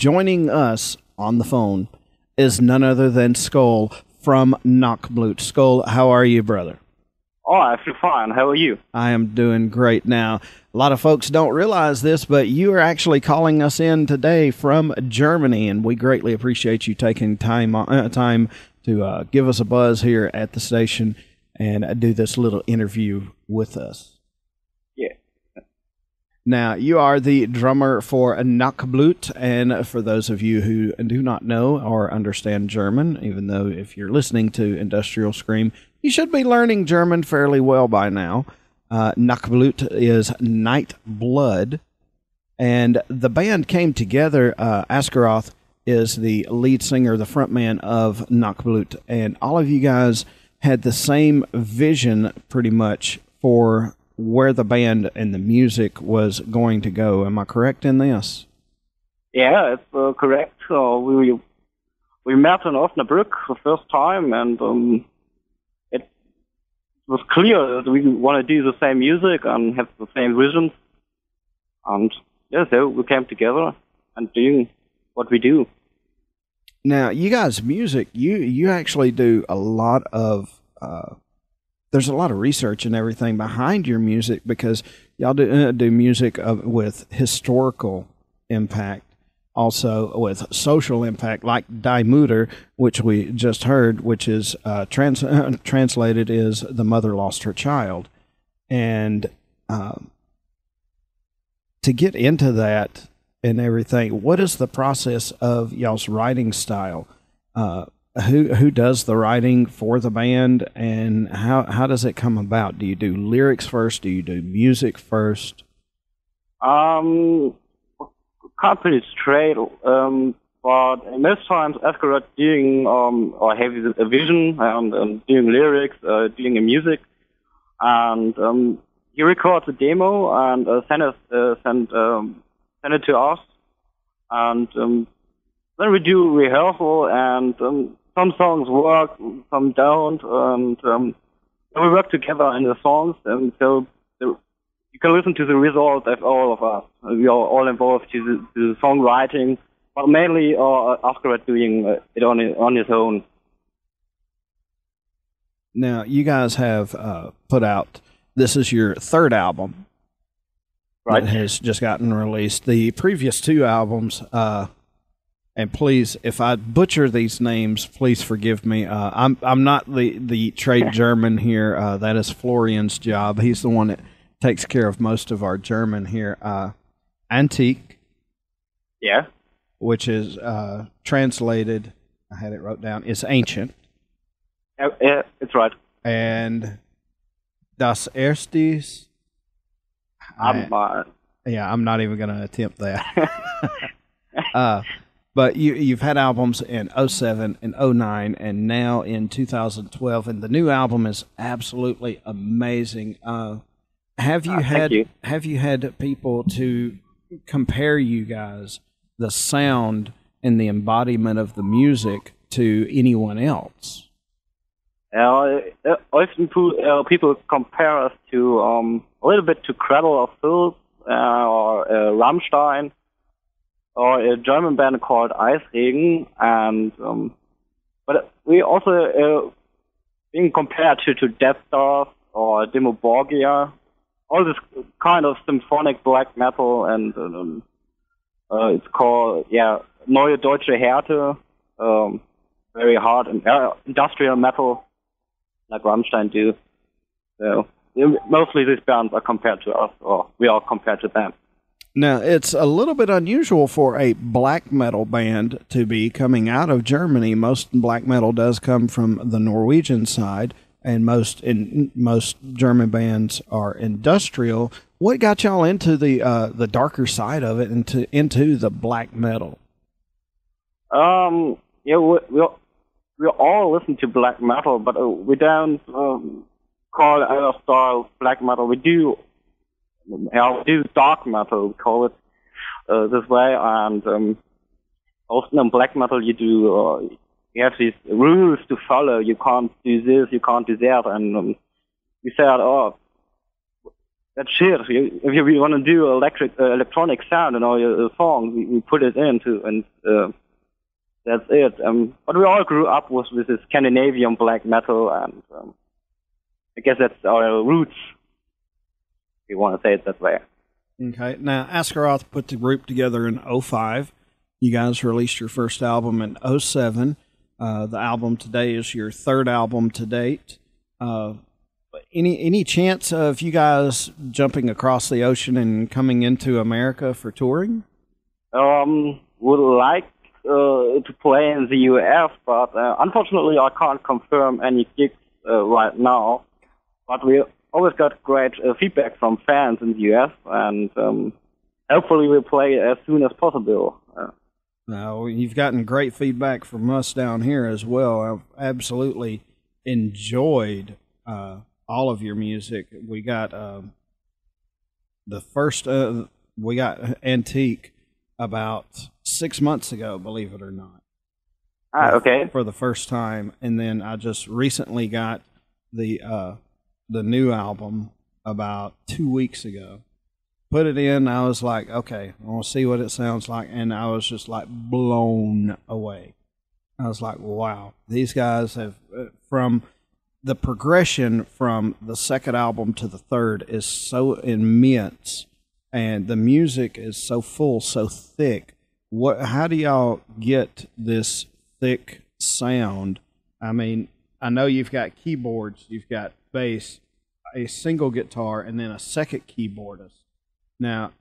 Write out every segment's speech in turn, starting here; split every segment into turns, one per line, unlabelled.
joining us on the phone is none other than Skoll from Nachtblut. Skoll, how are you, brother?
Oh, I feel fine. How are you?
I am doing great. Now, a lot of folks don't realize this, but you are actually calling us in today from Germany, and we greatly appreciate you taking time to give us a buzz here at the station and do this little interview with us.
Yeah.
Now, you are the drummer for Nachtblut, and for those of you who do not know or understand German, even though if you're listening to Industrial Scream, you should be learning German fairly well by now. Nachtblut is night blood, and the band came together. Askeroth is the lead singer, the frontman of Nachtblut, and all of you guys had the same vision pretty much for where the band and the music was going to go. Am I correct in this?
Yeah, it's correct. We met in Osnabrück the first time, and it was clear that we want to do the same music and have the same vision. And yeah, so we came together and doing what we do.
Now, you guys' music, you actually do a lot of there's a lot of research and everything behind your music, because y'all do music with historical impact, also with social impact, like Die Mutter, which we just heard, which is translated is The Mother Lost Her Child. And to get into that and everything, what is the process of y'all's writing style? Who does the writing for the band, and how does it come about? Do you do lyrics first? Do you do music first?
Can't put it straight, but most times after doing or having a vision and doing lyrics, doing the music, and he records a demo and send it to us, and then we do rehearsal, and some songs work, some don't, and we work together in the songs, and so you can listen to the result of all of us. We are all involved to the songwriting, but mainly after doing it on his own.
Now, you guys have put out, this is your third album, right? That has just gotten released. The previous two albums, and please, if I butcher these names, please forgive me. I'm not the trade German here. That is Florian's job. He's the one that takes care of most of our German here. Antique.
Yeah.
Which is translated, I had it wrote down, is ancient.
Yeah, it's right.
And Das Erstes. I'm not even going to attempt that. But you've had albums in 2007 and 2009 and now in 2012, and the new album is absolutely amazing. Have you had people to compare you guys, the sound and the embodiment of the music, to anyone else?
Often people compare us to a little bit to Cradle of Filth or Rammstein, or a German band called Eisregen, and but we also being compared to Death Stars or Dimmu Borgir, all this kind of symphonic black metal, and it's called Neue Deutsche Härte, very hard and industrial metal like Rammstein do. So mostly these bands are compared to us, or we are compared to them.
Now, it's a little bit unusual for a black metal band to be coming out of Germany. Most black metal does come from the Norwegian side, and most German bands are industrial. What got y'all into the darker side of it, into the black metal?
We all listen to black metal, but we don't call our style black metal. We do dark metal, we call it this way, and often in black metal you have these rules to follow. You can't do this, you can't do that, and we said, that's it. If you want to do electronic sound in all your songs, we put it into, and that's it. But we all grew up with this Scandinavian black metal, and I guess that's our roots, if you want to say it that way.
Okay. Now, Askaroth put the group together in '05. You guys released your first album in '07. The album today is your third album to date. Any chance of you guys jumping across the ocean and coming into America for touring?
Would like to play in the US, but unfortunately I can't confirm any gigs right now. But we always got great feedback from fans in the US, and hopefully we'll play as soon as possible.
No, you've gotten great feedback from us down here as well. I've absolutely enjoyed all of your music. We got we got Antique about 6 months ago, believe it or not.
Okay.
For the first time, and then I just recently got the new album about 2 weeks ago. Put it in, I was like, okay, I want to see what it sounds like, and I was just like blown away. I was like, wow, these guys have, from the progression from the second album to the third is so immense, and the music is so full, so thick. How do y'all get this thick sound? I mean, I know you've got keyboards, you've got bass, a single guitar, and then a second keyboardist. Now,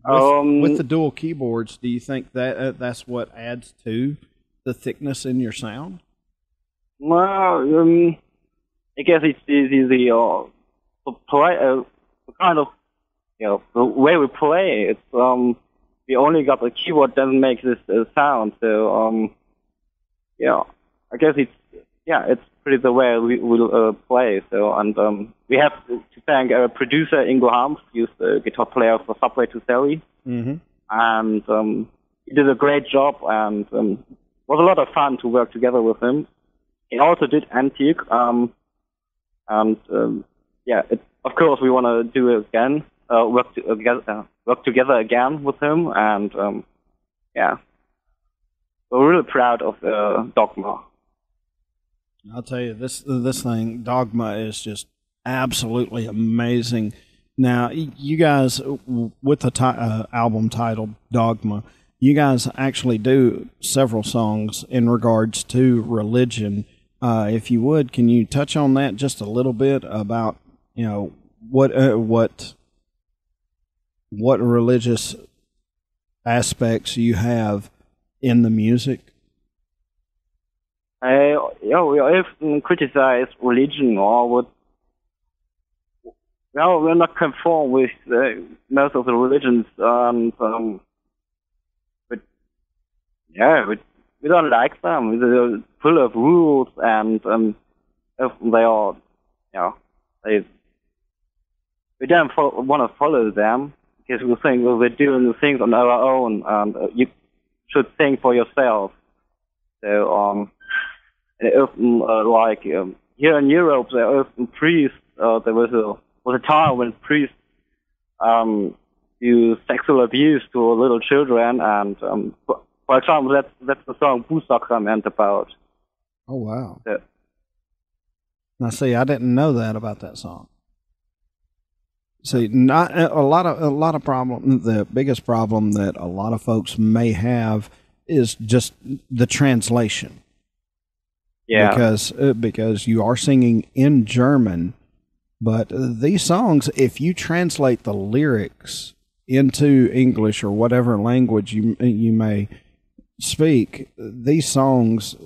with the dual keyboards, do you think that that's what adds to the thickness in your sound?
Well, I guess it's easy to play, kind of, the way we play. It's we only got the keyboard doesn't make this sound. So I guess it's pretty the way we will play. So, and we have to thank our producer Ingo Harms, who's the guitar player for Subway to Sally.
Mm-hmm.
And he did a great job, and it was a lot of fun to work together with him. He also did Antique, of course we want to do it again, work together again with him, and we're really proud of Dogma.
I'll tell you, this thing, Dogma, is just absolutely amazing. Now, you guys, with the album titled Dogma, you guys actually do several songs in regards to religion. If you would, can you touch on that just a little bit about, what religious aspects you have in the music?
We often criticize religion, or we're not conform with most of the religions, we don't like them. They're full of rules, and they are, we don't want to follow them, because we think we're doing the things on our own, and you should think for yourself. So, here in Europe, there are often priests. There was a time when priests do sexual abuse to little children, and for example, that's the song "Busakrament" about.
Oh wow!
Yeah.
Now, see, I didn't know that about that song. See, not a lot of problem. The biggest problem that a lot of folks may have is just the translation.
Yeah,
because you are singing in German, but these songs, if you translate the lyrics into English or whatever language you may speak, these songs,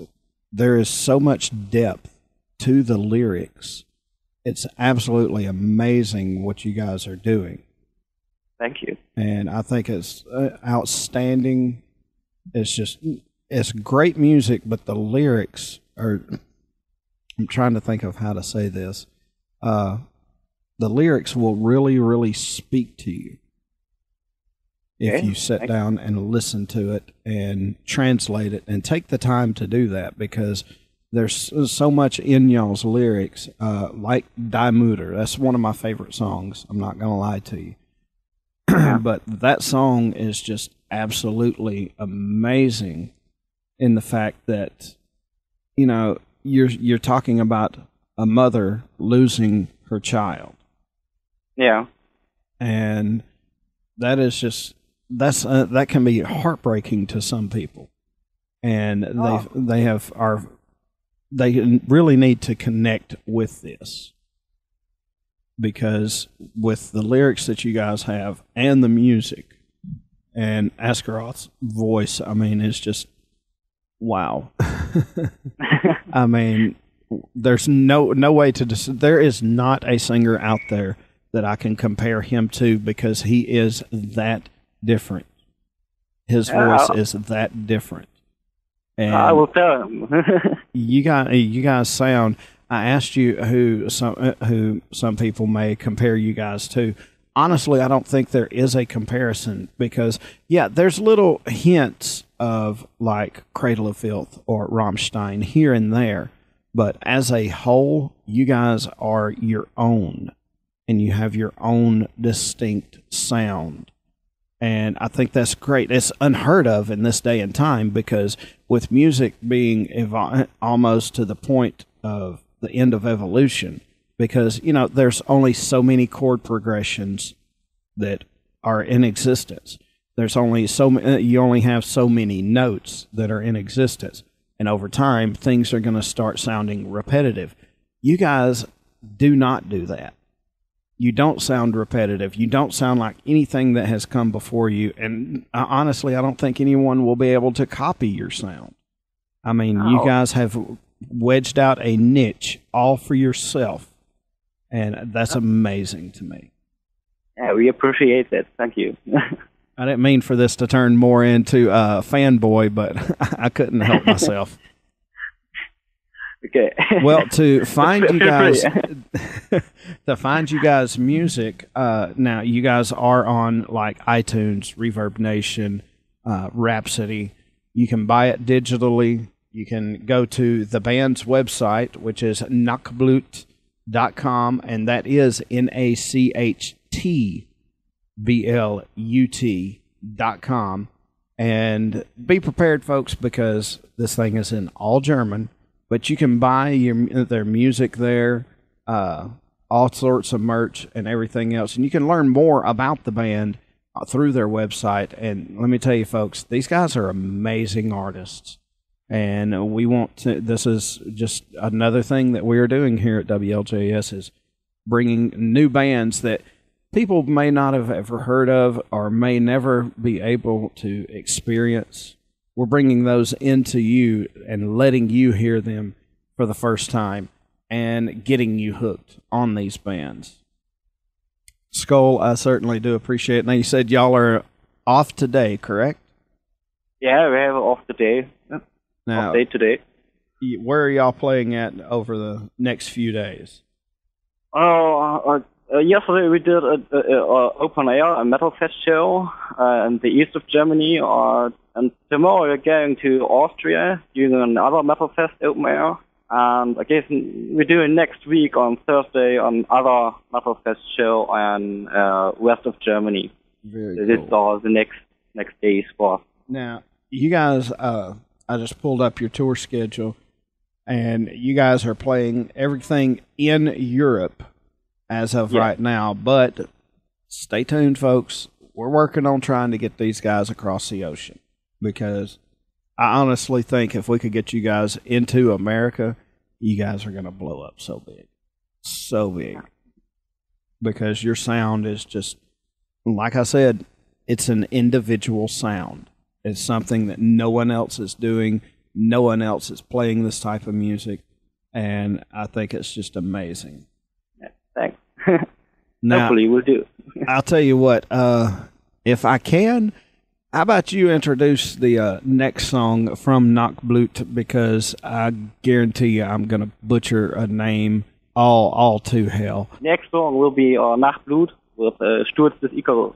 there is so much depth to the lyrics. It's absolutely amazing what you guys are doing.
Thank you.
And I think it's outstanding. It's great music, but the lyrics are, I'm trying to think of how to say this. The lyrics will really, really speak to you if you sit down and listen to it and translate it and take the time to do that, because there's so much in y'all's lyrics, like Die Mutter. That's one of my favorite songs. I'm not going to lie to you. But that song is just absolutely amazing in the fact that, you know, you're talking about a mother losing her child.
Yeah.
And that is just, that can be heartbreaking to some people. And they really need to connect with this, because with the lyrics that you guys have and the music and Askaroth's voice, I mean, it's just wow. I mean, there's no way to there is not a singer out there that I can compare him to, because he is that different. His voice is that different. And
I will tell him.
you guys sound. I asked you who some people may compare you guys to. Honestly, I don't think there is a comparison, because there's little hints of like Cradle of Filth or Rammstein here and there, but as a whole, you guys are your own, and you have your own distinct sound. And I think that's great. It's unheard of in this day and time, because with music being almost to the point of the end of evolution, because, you know, there's only so many chord progressions that are in existence. There's only you only have so many notes that are in existence. And over time, things are going to start sounding repetitive. You guys do not do that. You don't sound repetitive. You don't sound like anything that has come before you. And honestly, I don't think anyone will be able to copy your sound. I mean, you guys have wedged out a niche all for yourself. And that's amazing to me.
Yeah, we appreciate that. Thank you.
I didn't mean for this to turn more into fanboy, but I couldn't help myself.
Okay.
Well, to find you guys, music. Now you guys are on like iTunes, Reverb Nation, Rhapsody. You can buy it digitally. You can go to the band's website, which is nachtblut.com, and that is nachtblut.com. And be prepared, folks, because this thing is in all German. But you can buy their music there, all sorts of merch and everything else. And you can learn more about the band through their website. And let me tell you, folks, these guys are amazing artists. And this is just another thing that we are doing here at WLJS, is bringing new bands that people may not have ever heard of or may never be able to experience. We're bringing those into you and letting you hear them for the first time and getting you hooked on these bands. Skoll, I certainly do appreciate it. Now, you said y'all are off today, correct?
Yeah, we have off today.
Now,
off day today.
Where are y'all playing at over the next few days?
Yesterday we did an open air, a metal fest show in the east of Germany. And tomorrow we're going to Austria, doing another metal fest open air. And I guess we're doing next week on Thursday another metal fest show in west of Germany.
Very
so
cool.
This are the next days for.
Now, you guys, I just pulled up your tour schedule, and you guys are playing everything in Europe as of right now. But stay tuned, folks. We're working on trying to get these guys across the ocean, because I honestly think if we could get you guys into America, you guys are going to blow up so big. So big. Because your sound is just, like I said, it's an individual sound. It's something that no one else is doing. No one else is playing this type of music. And I think it's just amazing.
Yeah, thanks.
Now,
hopefully we'll do.
I'll tell you what, if I can, how about you introduce the next song from Nachtblut, because I guarantee you I'm going to butcher a name all to hell.
Next song will be Nachtblut with Sturz des Icarus.